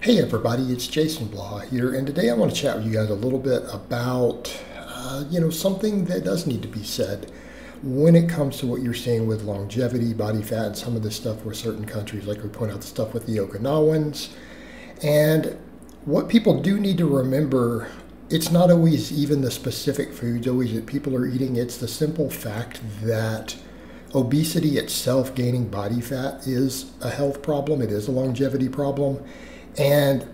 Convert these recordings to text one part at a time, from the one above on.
Hey everybody, it's Jason Blah here, and today I want to chat with you guys a little bit about, something that does need to be said when it comes to what you're seeing with longevity, body fat, and some of this stuff with certain countries, like we point out the stuff with the Okinawans. And what people do need to remember, it's not always even the specific foods always that people are eating. It's the simple fact that obesity itself, gaining body fat, is a health problem. It is a longevity problem. And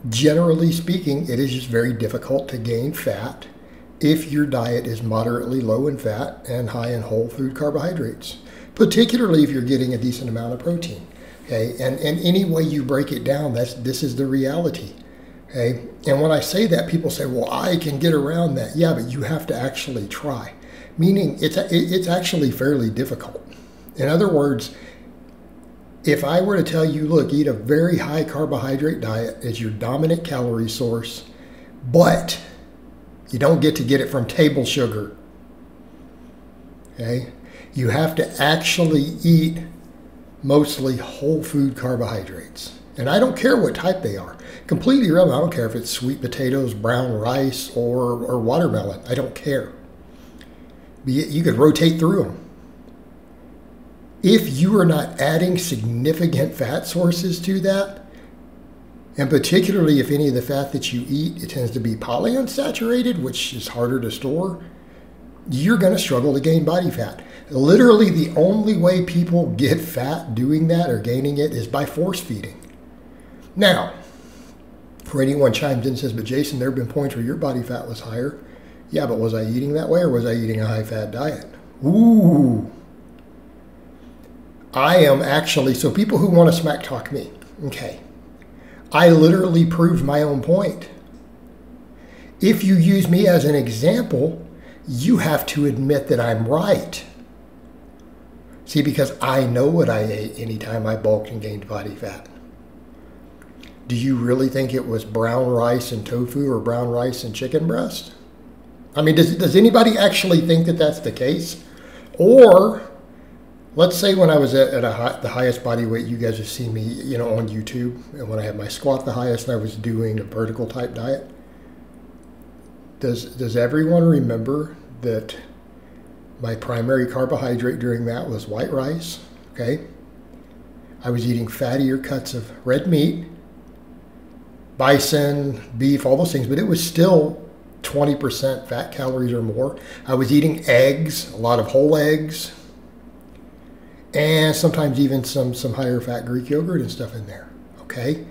generally speaking, it is just very difficult to gain fat if your diet is moderately low in fat and high in whole food carbohydrates, particularly if you're getting a decent amount of protein. Okay, and any way you break it down, this is the reality. Okay, and when I say that, people say, "Well, I can get around that." Yeah, but you have to actually try. Meaning, it's actually fairly difficult. In other words, if I were to tell you, look, eat a very high carbohydrate diet as your dominant calorie source, but you don't get to get it from table sugar. Okay? You have to actually eat mostly whole food carbohydrates. And I don't care what type they are. Completely irrelevant. I don't care if it's sweet potatoes, brown rice, or watermelon. I don't care. You could rotate through them. If you are not adding significant fat sources to that, and particularly if any of the fat that you eat, it tends to be polyunsaturated, which is harder to store, you're going to struggle to gain body fat. Literally, the only way people get fat doing that or gaining it is by force feeding. Now, for anyone chimes in and says, "But Jason, there have been points where your body fat was higher." Yeah, but was I eating that way, or was I eating a high-fat diet? Ooh. I am actually, so people who want to smack talk me, okay, I literally proved my own point. If you use me as an example, you have to admit that I'm right. See, because I know what I ate anytime I bulked and gained body fat. Do you really think it was brown rice and tofu or brown rice and chicken breast? I mean, does anybody actually think that that's the case? Or let's say when I was at the highest body weight, you guys have seen me, on YouTube, and when I had my squat the highest and I was doing a vertical type diet. Does everyone remember that my primary carbohydrate during that was white rice? Okay. I was eating fattier cuts of red meat, bison, beef, all those things, but it was still 20% fat calories or more. I was eating eggs, a lot of whole eggs, and sometimes even some higher fat Greek yogurt and stuff in there, okay?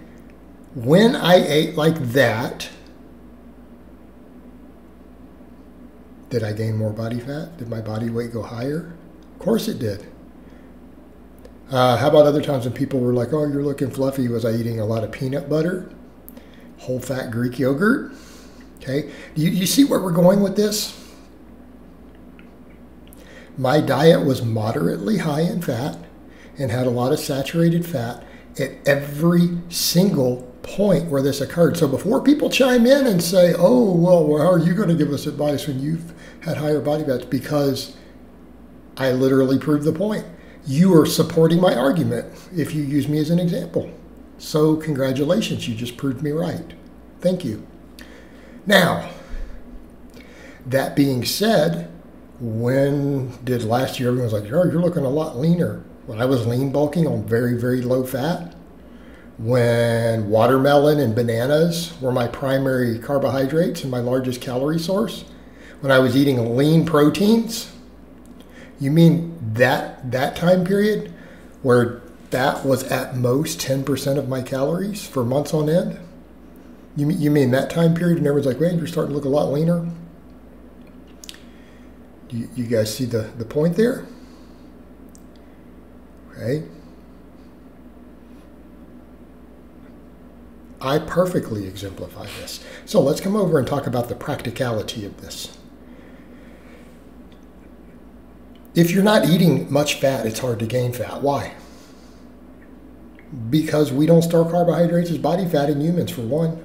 When I ate like that, did I gain more body fat? Did my body weight go higher? Of course it did. How about other times when people were like, "Oh, you're looking fluffy"? Was I eating a lot of peanut butter, whole fat Greek yogurt? Okay, you see where we're going with this? My diet was moderately high in fat and had a lot of saturated fat at every single point where this occurred. So before people chime in and say, "Oh, well, how are you going to give us advice when you've had higher body fat?" Because I literally proved the point. You are supporting my argument if you use me as an example. So congratulations, you just proved me right. Thank you. Now, that being said, when did last year everyone was like, "Oh, you're looking a lot leaner"? When I was lean bulking on very, very low fat, when watermelon and bananas were my primary carbohydrates and my largest calorie source, when I was eating lean proteins, you mean that time period where that was at most 10% of my calories for months on end? You mean that time period and everyone's like, "Man, you're starting to look a lot leaner"? You guys see the point there? Okay. I perfectly exemplify this. So let's come over and talk about the practicality of this. If you're not eating much fat, it's hard to gain fat. Why? Because we don't store carbohydrates as body fat in humans, for one.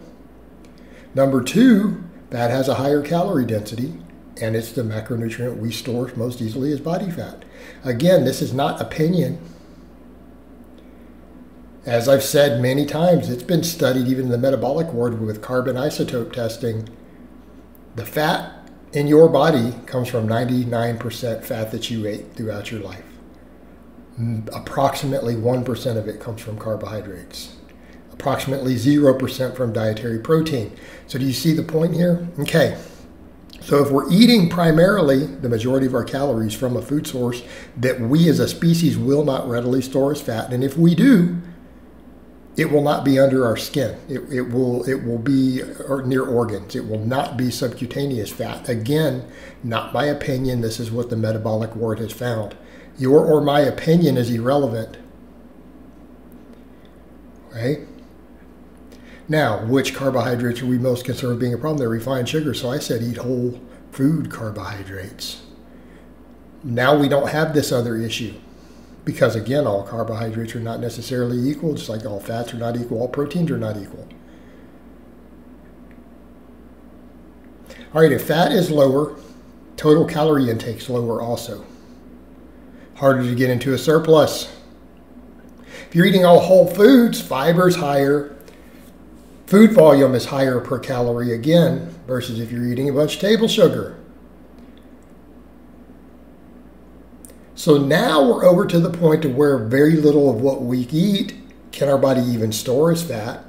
Number two, fat has a higher calorie density, and it's the macronutrient we store most easily as body fat. Again, this is not opinion. As I've said many times, it's been studied even in the metabolic ward with carbon isotope testing. The fat in your body comes from 99% fat that you ate throughout your life. Approximately 1% of it comes from carbohydrates. Approximately 0% from dietary protein. So do you see the point here? Okay. So if we're eating primarily the majority of our calories from a food source that we as a species will not readily store as fat, and if we do, it will not be under our skin. It will be near organs. It will not be subcutaneous fat. Again, not my opinion. This is what the metabolic ward has found. Your or my opinion is irrelevant. Right? Now, which carbohydrates are we most concerned with being a problem? They're refined sugar. So I said eat whole food carbohydrates. Now we don't have this other issue. Because again, all carbohydrates are not necessarily equal, just like all fats are not equal, all proteins are not equal. All right, if fat is lower, total calorie intake is lower also. Harder to get into a surplus. If you're eating all whole foods, fiber is higher, food volume is higher per calorie again, versus if you're eating a bunch of table sugar. So now we're over to the point of where very little of what we eat can our body even store as fat.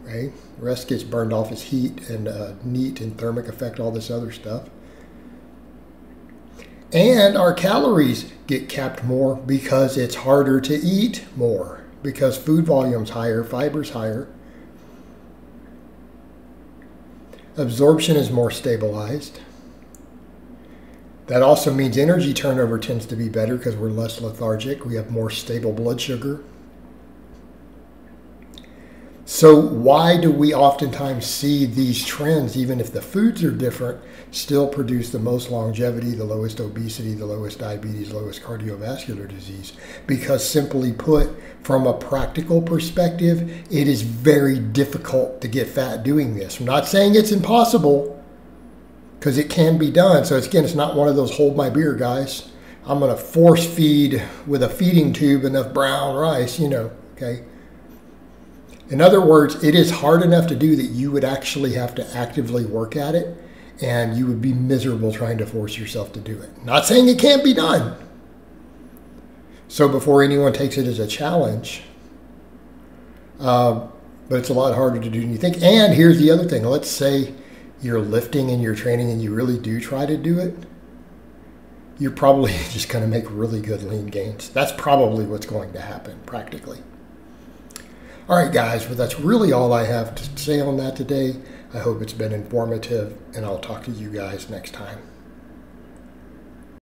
Right? The rest gets burned off as heat and NEAT and thermic effect, all this other stuff. And our calories get capped more because it's harder to eat more, because food volume's higher, fiber's higher. Absorption is more stabilized. That also means energy turnover tends to be better because we're less lethargic. We have more stable blood sugar. So why do we oftentimes see these trends, even if the foods are different, still produce the most longevity, the lowest obesity, the lowest diabetes, lowest cardiovascular disease? Because simply put, from a practical perspective, it is very difficult to get fat doing this. I'm not saying it's impossible, because it can be done. So again, it's not one of those hold my beer guys. I'm going to force feed with a feeding tube enough brown rice, okay? In other words, it is hard enough to do that you would actually have to actively work at it, and you would be miserable trying to force yourself to do it. Not saying it can't be done. So before anyone takes it as a challenge, but it's a lot harder to do than you think. And here's the other thing. Let's say you're lifting and you're training and you really do try to do it, you're probably just going to make really good lean gains. That's probably what's going to happen practically. All right, guys, but that's really all I have to say on that today. I hope it's been informative, and I'll talk to you guys next time.